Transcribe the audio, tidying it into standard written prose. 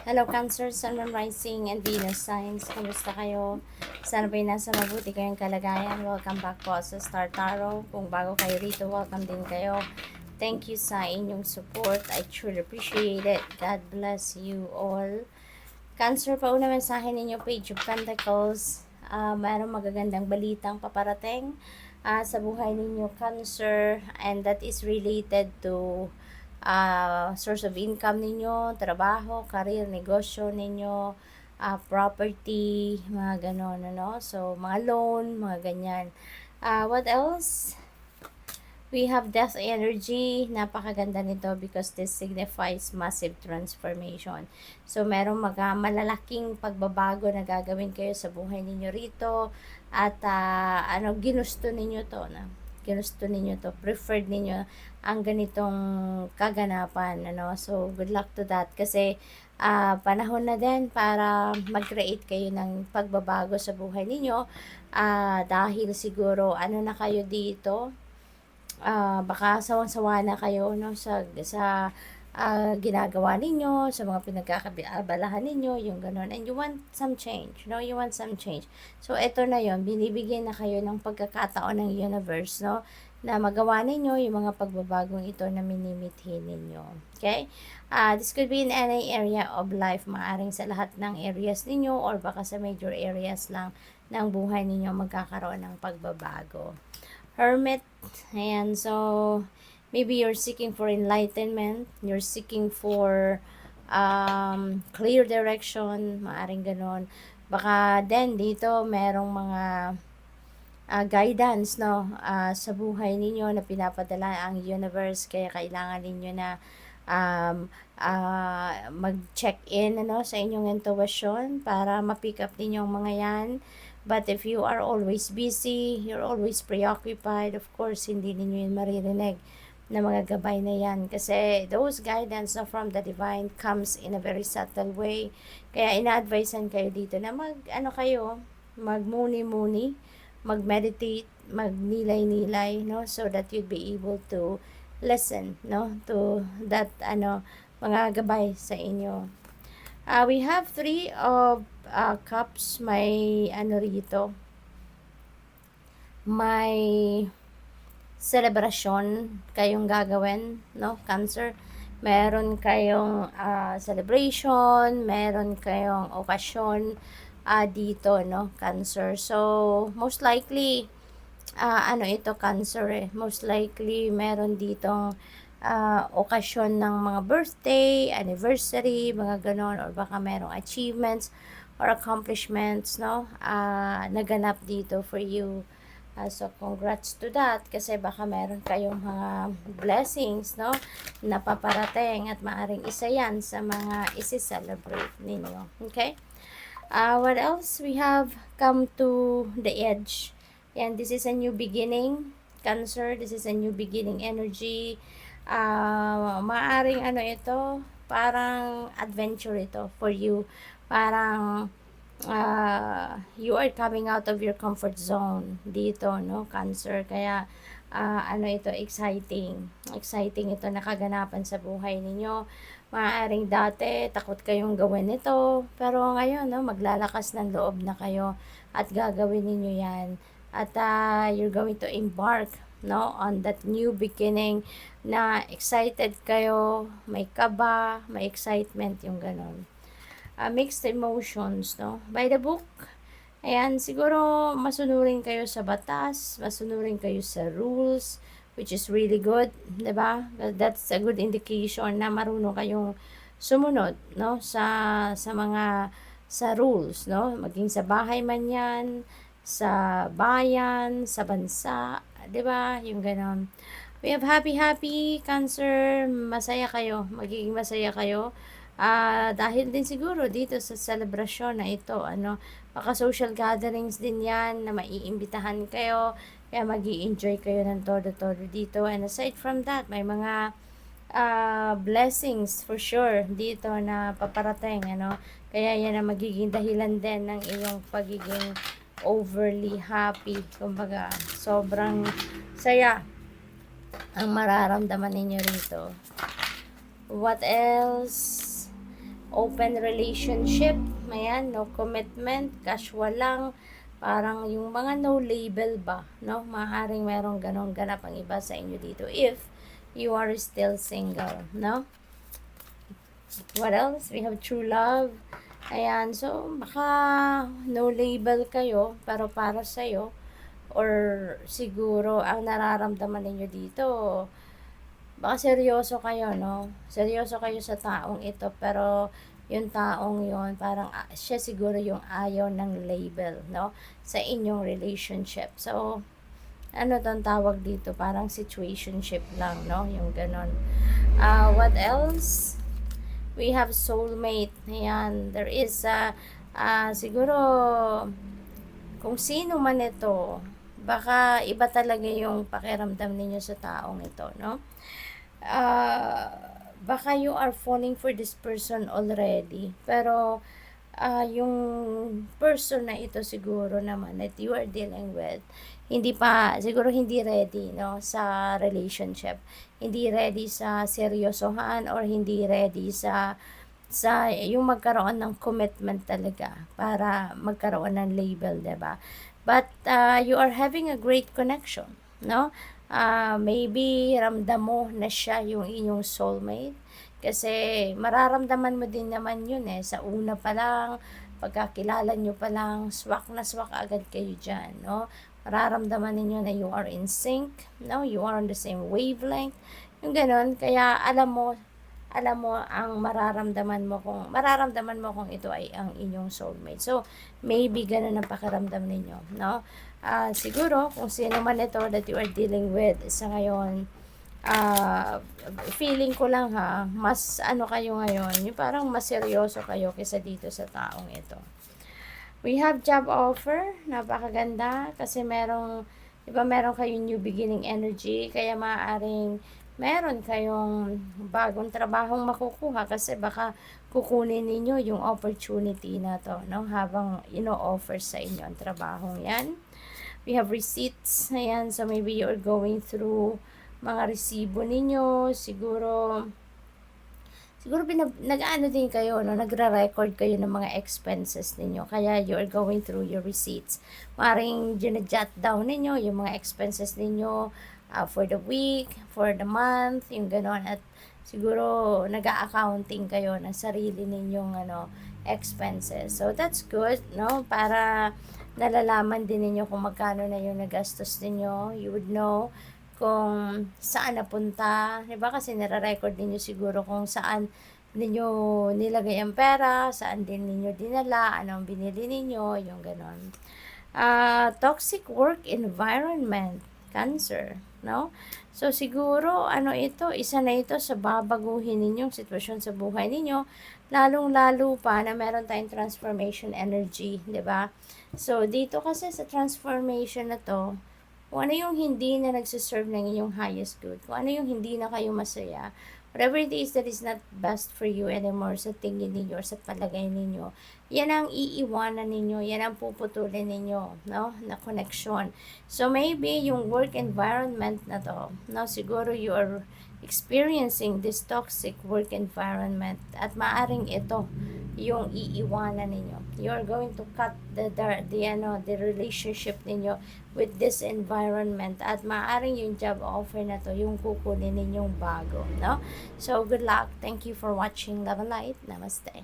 Hello Cancer, Sun, Moon, Rising, and Venus signs. Kamusta kayo? Sana ba'y nasa mabuti kayong kalagayan? Welcome back po sa Star Tarot. Kung bago kayo rito, welcome din kayo. Thank you sa inyong support. I truly appreciate it. God bless you all. Cancer, pauna mensahe ninyo, Page of Pentacles. Mayroong magagandang balitang paparating sa buhay ninyo, Cancer, and that is related to source of income ninyo, trabaho, career, negosyo ninyo, property, mga ganon, ano? So, mga loan, mga ganyan. What else? We have death energy. Napakaganda nito because this signifies massive transformation. So, merong malalaking pagbabago na gagawin kayo sa buhay ninyo rito. At, ginusto ninyo to na. Ginusto ninyo to. Preferred ninyo ang ganitong kaganapan. Ano? So, good luck to that. Kasi, panahon na din para mag-create kayo ng pagbabago sa buhay ninyo. Dahil siguro, na kayo dito, baka sawang-sawa na kayo no sa ginagawa ninyo, sa mga pinagkakabalahan ninyo, yung gano'n. And you want some change, no? You want some change. So, ito na yon, binibigyan na kayo ng pagkakataon ng universe, no? Na magawa ninyo yung mga pagbabagong ito na minimithi ninyo. Okay? This could be in any area of life, maaring sa lahat ng areas ninyo or baka sa major areas lang ng buhay ninyo magkakaroon ng pagbabago. Hermit, ayan, so maybe you're seeking for enlightenment, you're seeking for clear direction, maaring ganon. Baka din dito merong mga guidance, no, sa buhay ninyo na pinapadala ang universe, kaya kailangan ninyo na mag-check-in sa inyong intuition para ma-pick up ninyo ang mga yan. But if you are always busy, you're always preoccupied, of course, hindi ninyo yun maririnig na mga gabay na yan. Kasi those guidance from the divine comes in a very subtle way. Kaya ina-advisean kayo dito na magmuni-muni, mag-meditate, magnilay-nilay, no? So that you'd be able to listen, no? To that, mga gabay sa inyo. We have 3 of cups. May rito, may celebration kayong gagawin, no, Cancer. Meron kayong celebration, meron kayong okasyon dito, no, Cancer. So, most likely, ito, Cancer, most likely, meron ditong okasyon ng mga birthday, anniversary, mga ganon, or baka merong achievements or accomplishments, no, naganap dito for you. So, congrats to that kasi baka meron kayong mga blessings, no, na paparating at maaring isa yan sa mga isi-celebrate ninyo. Okay? What else? We have come to the edge. And this is a new beginning, Cancer. This is a new beginning energy. Maaring ito, parang adventure ito for you. Parang you are coming out of your comfort zone dito, no, Cancer. Kaya ito, exciting ito na kaganapan sa buhay ninyo. Maaaring dati takot kayong gawin ito, pero ngayon, no, maglalakas ng loob na kayo at gagawin ninyo yan. At you're going to embark, no, on that new beginning na excited kayo, may kaba, may excitement, yung ganon. Mixed emotions, no? By the book, ayan, siguro masunurin kayo sa batas, masunurin kayo sa rules, which is really good, 'di ba? That's a good indication na marunong kayong sumunod, no, sa mga sa rules, no? Maging sa bahay man 'yan, sa bayan, sa bansa, 'di ba? Yung ganon. We have happy Cancer, masaya kayo, magiging masaya kayo. Dahil din siguro dito sa celebration na ito, baka social gatherings din yan na maiimbitahan kayo, kaya mag-i-enjoy kayo ng todo-todo dito. And aside from that, may mga blessings for sure dito na paparating, kaya yan ang magiging dahilan din ng iyong pagiging overly happy. Kumbaga, sobrang saya ang mararamdaman ninyo rito. What else? open relationship, ayan, no commitment, casual lang, parang yung mga no label ba, no? Maaaring merong ganong ganap ang iba sa inyo dito if you are still single, no? What else? We have true love. Ayan, so baka no label kayo, pero para sa'yo, or siguro ang nararamdaman ninyo dito, baka seryoso kayo, no? Seryoso kayo sa taong ito, pero yung taong yon parang siya siguro yung ayaw ng label, no? Sa inyong relationship. So, ano tong tawag dito? Parang situationship lang, no? Yung ganon. What else? We have soulmate. Ayan, there is siguro kung sino man ito, baka iba talaga yung pakiramdam ninyo sa taong ito, no? Baka you are falling for this person already, pero yung person na ito siguro naman that you are dealing with, siguro hindi ready, no, sa relationship. Hindi ready sa seryosohan or hindi ready sa yung magkaroon ng commitment talaga para magkaroon ng label, 'di ba? But you are having a great connection, no? Maybe ramdam mo na siya yung inyong soulmate kasi mararamdaman mo din naman yun sa una pa lang, pagkakilala nyo pa lang, swak na swak agad kayo dyan, no? Mararamdaman ninyo na you are in sync, no? You are on the same wavelength, yung ganon. Kaya alam mo ang mararamdaman mo kung ito ay ang inyong soulmate. So, maybe ganun ang pakiramdam ninyo, no? Siguro, kung sino man ito that you are dealing with sa ngayon, feeling ko lang mas ano kayo ngayon, yung parang mas seryoso kayo kaysa dito sa taong ito. We have job offer, napakaganda kasi meron kayong new beginning energy, kaya maaaring meron kayong bagong trabahong makukuha kasi baka kukunin ninyo yung opportunity na to, no? Habang ino-offer sa inyo ang trabahong yan. We have receipts, ayan, so maybe you're going through mga resibo ninyo, siguro nag-ano din kayo, no? Nagre-record kayo ng mga expenses ninyo. Kaya you're going through your receipts. Maring ginajot down ninyo yung mga expenses ninyo for the week, for the month, yung gano'n. At siguro nag-accounting kayo ng sarili ninyong expenses. So that's good, no? Para nalalaman din ninyo kung magkano na yung nagastos ninyo. You would know kung saan napunta, diba? Kasi nare-record ninyo siguro kung saan ninyo nilagay ang pera, saan din ninyo dinala, anong binili ninyo, yung ganon. Toxic work environment, Cancer, no? So, siguro, isa na ito sa babaguhin ninyong sitwasyon sa buhay ninyo, lalong-lalo pa na meron tayong transformation energy, diba? So, dito kasi sa transformation na to, kung ano yung hindi na nagsiserve ng inyong highest good, kung ano yung hindi na kayo masaya, whatever it is that is not best for you anymore sa tingin ninyo or sa palagay ninyo, yan ang iiwanan ninyo, yan ang puputulin ninyo, no? Na connection. So, maybe yung work environment na to, no? Siguro you are experiencing this toxic work environment at maaring ito yung iiwanan ninyo. You're going to cut the relationship ninyo with this environment at maaring yung job offer na to yung kukunin ninyong bago, no? So, good luck. Thank you for watching Love and Light. Namaste.